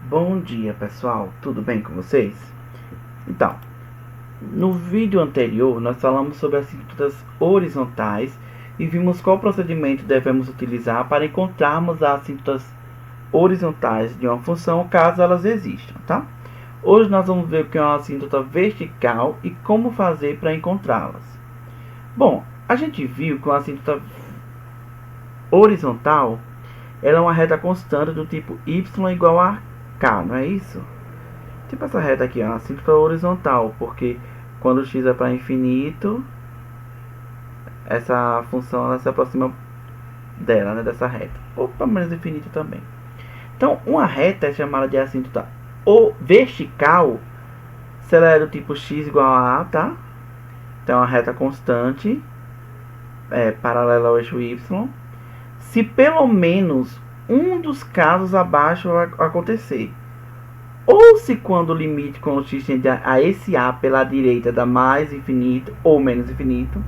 Bom dia, pessoal, tudo bem com vocês? Então, no vídeo anterior nós falamos sobre as assintotas horizontais e vimos qual procedimento devemos utilizar para encontrarmos as assintotas horizontais de uma função caso elas existam, tá? Hoje nós vamos ver o que é uma assíntota vertical e como fazer para encontrá-las. Bom, a gente viu que uma assíntota horizontal ela é uma reta constante do tipo y igual a k, não é isso? Tipo essa reta aqui, ó, assíntota horizontal, porque quando x é para infinito, essa função ela se aproxima dela, né, dessa reta, ou para menos infinito também. Então, uma reta é chamada de assíntota vertical se ela é do tipo x igual a a, tá? Então, é uma reta constante, paralela ao eixo y, se pelo menos um dos casos abaixo acontecer. Ou se quando o limite com o x tende a esse a pela direita dá mais infinito ou menos infinito.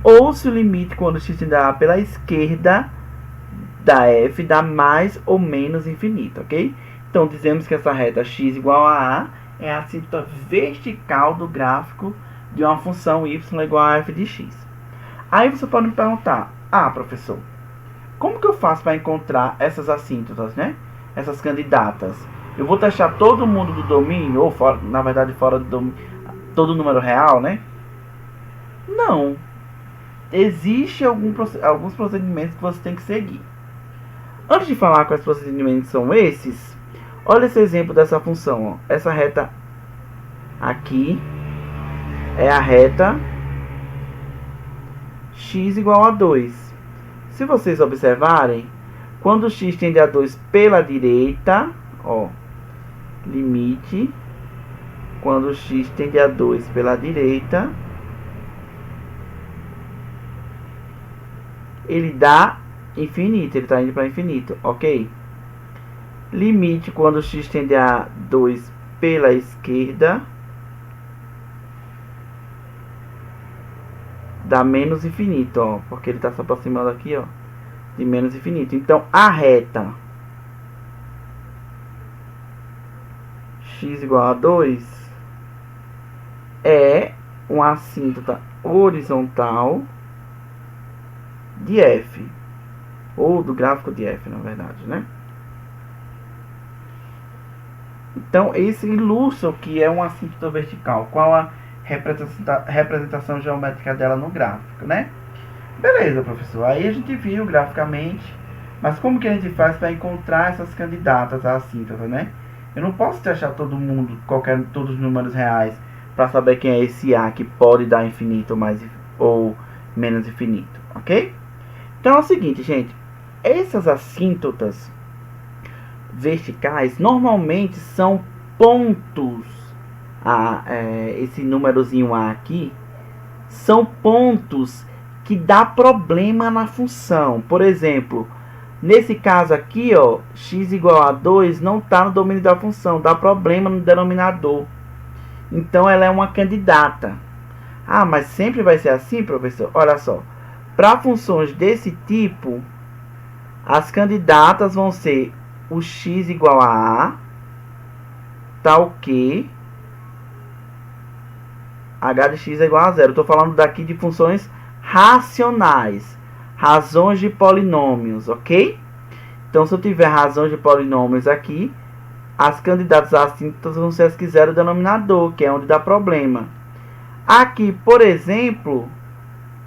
Ou se o limite quando o x tende a pela esquerda da f dá mais ou menos infinito, ok? Então dizemos que essa reta x igual a é a assíntota vertical do gráfico de uma função y igual a f de x. Aí você pode me perguntar, professor, como que eu faço para encontrar essas assíntotas, né? Essas candidatas? Eu vou taxar todo mundo do domínio, ou fora, na verdade fora do domínio, todo número real, né? Não. Existem alguns procedimentos que você tem que seguir. Antes de falar quais procedimentos são esses, olha esse exemplo dessa função. Ó. Essa reta aqui é a reta x igual a 2. Se vocês observarem, quando x tende a 2 pela direita, ó, limite, quando x tende a 2 pela direita, ele dá infinito, ele está indo para infinito, ok? Limite quando x tende a 2 pela esquerda, dá menos infinito, ó, porque ele está se aproximando aqui, ó, de menos infinito. Então, a reta x igual a 2 é uma assíntota horizontal de f, ou do gráfico de f, na verdade, né? Então, esse ilustra o que é uma assíntota vertical, qual a representação geométrica dela no gráfico, né? Beleza, professor, aí a gente viu graficamente, mas como que a gente faz para encontrar essas candidatas à assíntota, né? Eu não posso achar todo mundo, todos os números reais, para saber quem é esse A que pode dar infinito ou menos infinito, ok? Então é o seguinte, gente, essas assíntotas verticais normalmente são pontos. Esse númerozinho A aqui são pontos que dá problema na função. Por exemplo, nesse caso aqui, ó, x igual a 2 não está no domínio da função, dá problema no denominador. Então ela é uma candidata. Mas sempre vai ser assim, professor? Olha só, para funções desse tipo, as candidatas vão ser o x igual a tal que h de x é igual a 0. Estou falando daqui de funções racionais, razões de polinômios, ok? Então, se eu tiver razões de polinômios aqui, as candidatas assíntotas vão ser as que zeram o denominador, que é onde dá problema. Aqui, por exemplo,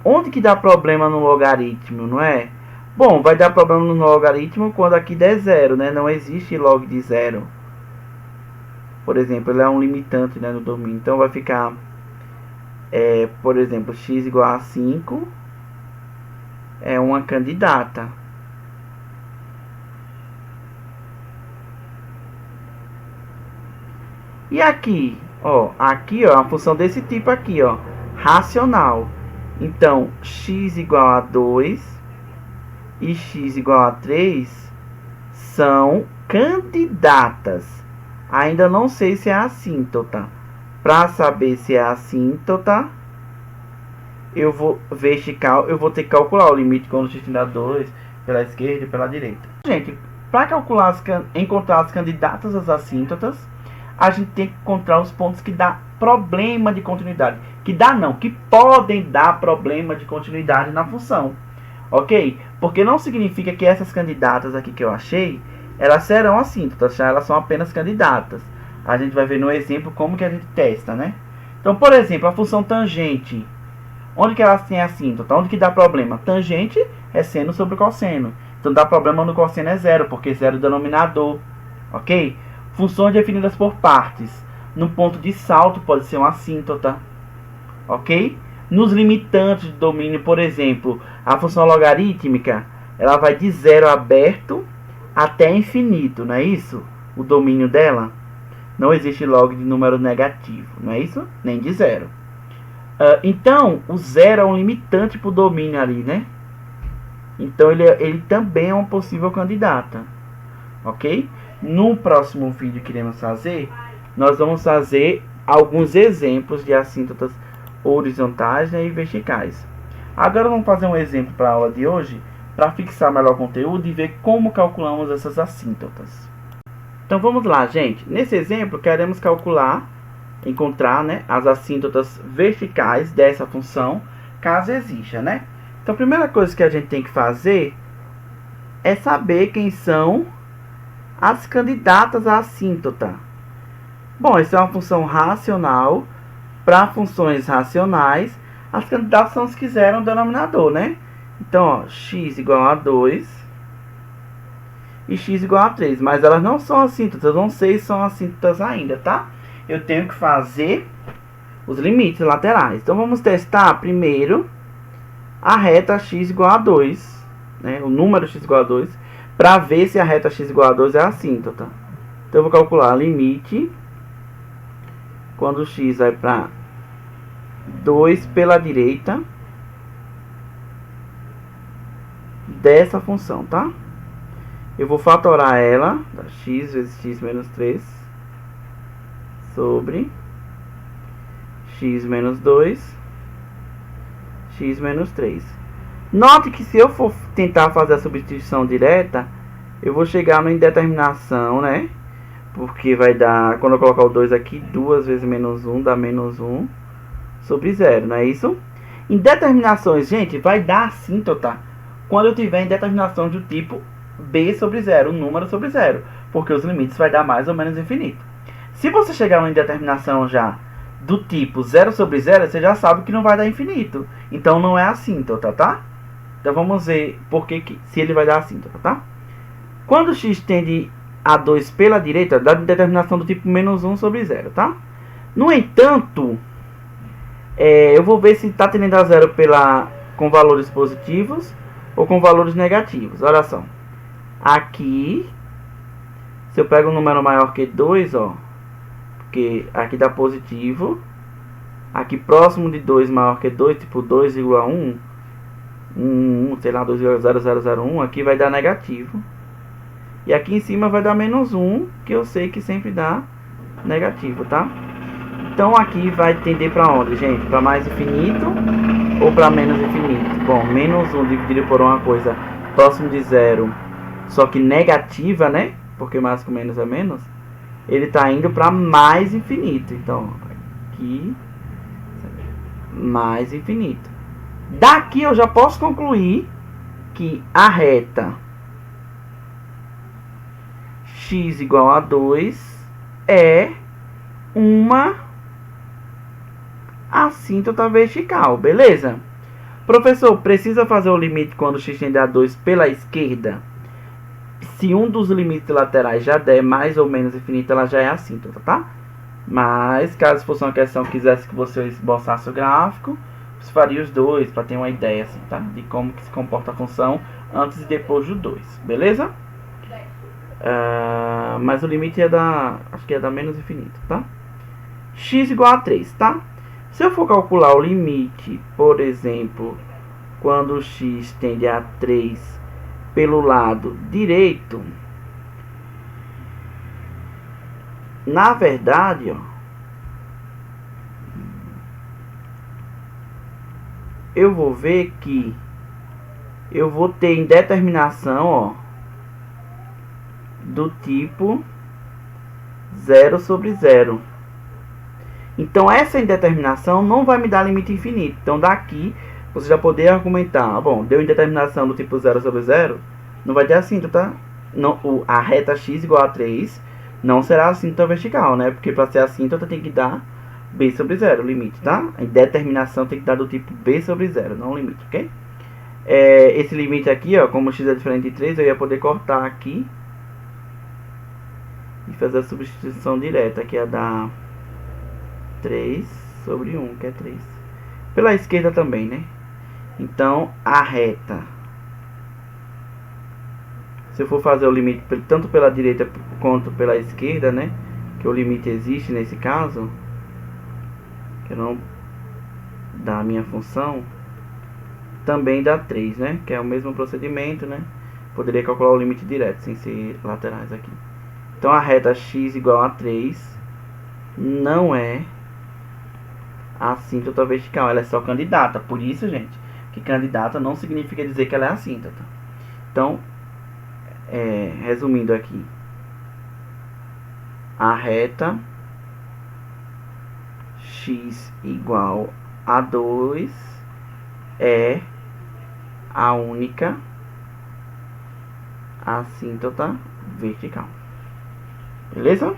onde que dá problema no logaritmo, não é? Bom, vai dar problema no logaritmo quando aqui der zero, né? Não existe log de zero. Por exemplo, ele é um limitante, né, no domínio. Então, vai ficar, por exemplo, x igual a 5 é uma candidata. E aqui, ó, a função desse tipo aqui, ó, racional. Então, x igual a 2 e x igual a 3 são candidatas. Ainda não sei se é assíntota. Para saber se é assíntota, eu vou ter que calcular o limite quando x tende a 2 pela esquerda e pela direita. Gente, para calcular encontrar as candidatas às assíntotas, a gente tem que encontrar os pontos que dá problema de continuidade. Que dá não, que podem dar problema de continuidade na função. Ok? Porque não significa que essas candidatas aqui que eu achei, elas serão assíntotas, já elas são apenas candidatas. A gente vai ver no exemplo como que a gente testa, né? Então, por exemplo, a função tangente. Onde que elas têm assíntota? Onde que dá problema? Tangente é seno sobre cosseno. Então dá problema no cosseno é zero, porque zero é o denominador. Ok? Funções definidas por partes. No ponto de salto pode ser uma assíntota. Ok? Nos limitantes de domínio, por exemplo, a função logarítmica, ela vai de zero aberto até infinito, não é isso? O domínio dela. Não existe log de número negativo, não é isso? Nem de zero. Então, o zero é um limitante para o domínio ali, né? Então, ele também é uma possível candidata. Ok? No próximo vídeo que iremos fazer, nós vamos fazer alguns exemplos de assíntotas horizontais, né, e verticais. Agora vamos fazer um exemplo para a aula de hoje, para fixar melhor o conteúdo e ver como calculamos essas assíntotas. Então vamos lá, gente. Nesse exemplo, queremos encontrar, né, as assíntotas verticais dessa função, caso exista, né? Então a primeira coisa que a gente tem que fazer é saber quem são as candidatas à assíntota. Bom, isso é uma função racional. Para funções racionais, as candidatas são as que zeram o denominador, né? Então, ó, x igual a 2 e x igual a 3. Mas elas não são assíntotas, eu não sei se são assíntotas ainda, tá? Eu tenho que fazer os limites laterais. Então, vamos testar primeiro a reta x igual a 2, né? O número x igual a 2, para ver se a reta x igual a 2 é assíntota. Então, eu vou calcular limite quando o x vai para 2 pela direita dessa função, tá? Eu vou fatorar ela, x vezes x menos 3, sobre x menos 2, x menos 3. Note que se eu for tentar fazer a substituição direta, eu vou chegar na indeterminação, né? Porque vai dar, quando eu colocar o 2 aqui, 2 vezes menos 1 dá menos 1 sobre 0, não é isso? Indeterminações, gente, vai dar assíntota quando eu tiver indeterminação do tipo b sobre 0, número sobre 0. Porque os limites vai dar mais ou menos infinito. Se você chegar numa indeterminação já do tipo 0 sobre 0, você já sabe que não vai dar infinito. Então não é assíntota, tá? Então vamos ver se ele vai dar assíntota, tá? Quando x tende a 2 pela direita, dá determinação do tipo menos 1 sobre 0, tá? No entanto, eu vou ver se está tendendo a 0 com valores positivos ou com valores negativos. Olha só. Aqui, se eu pego um número maior que 2, ó, porque aqui dá positivo. Aqui próximo de 2 maior que 2, tipo 2,1, sei lá, 2,0001, aqui vai dar negativo. E aqui em cima vai dar menos 1, que eu sei que sempre dá negativo, tá? Então aqui vai tender para onde, gente? Para mais infinito ou para menos infinito? Bom, menos 1 dividido por uma coisa próximo de 0, só que negativa, né? Porque mais com menos é menos. Ele está indo para mais infinito. Então, aqui, mais infinito. Daqui eu já posso concluir que a reta x igual a 2 é uma assíntota vertical, beleza? Professor, precisa fazer o limite quando x tende a 2 pela esquerda? Se um dos limites laterais já der mais ou menos infinito, ela já é assíntota, tá? Mas, caso fosse uma questão que quisesse que você esboçasse o gráfico, você faria os dois, para ter uma ideia, assim, tá? De como que se comporta a função antes e depois do 2, beleza? Mas o limite é acho que é da menos infinito, tá? X igual a 3, tá? Se eu for calcular o limite, por exemplo, quando x tende a 3 pelo lado direito, na verdade, ó, eu vou ver que eu vou ter indeterminação, ó, do tipo 0 sobre 0. Então essa indeterminação não vai me dar limite infinito. Então daqui você já poder argumentar, bom, deu indeterminação do tipo 0 sobre 0, não vai ter assíntota, não, a reta x igual a 3 não será assíntota vertical, né? Porque para ser assíntota tem que dar b sobre 0, o limite, tá? A indeterminação tem que dar do tipo b sobre 0, não o limite, ok? Esse limite aqui, ó, como x é diferente de 3, eu ia poder cortar aqui e fazer a substituição direta, que ia dar 3 sobre 1, que é 3. Pela esquerda também, né? Então, a reta, se eu for fazer o limite tanto pela direita quanto pela esquerda, né? Que o limite existe nesse caso, que não da minha função, também dá 3, né? Que é o mesmo procedimento, né? Poderia calcular o limite direto, sem ser laterais aqui. Então, a reta x igual a 3 não é assíntota vertical, ela é só candidata. Por isso, gente, que candidata não significa dizer que ela é assíntota. Então, resumindo aqui, a reta x igual a 2 é a única assíntota vertical. Beleza?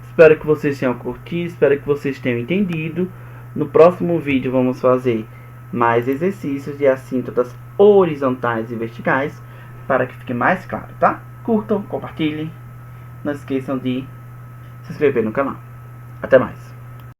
Espero que vocês tenham curtido, espero que vocês tenham entendido. No próximo vídeo vamos fazer mais exercícios de assíntotas horizontais e verticais, para que fique mais claro, tá? Curtam, compartilhem, não esqueçam de se inscrever no canal. Até mais!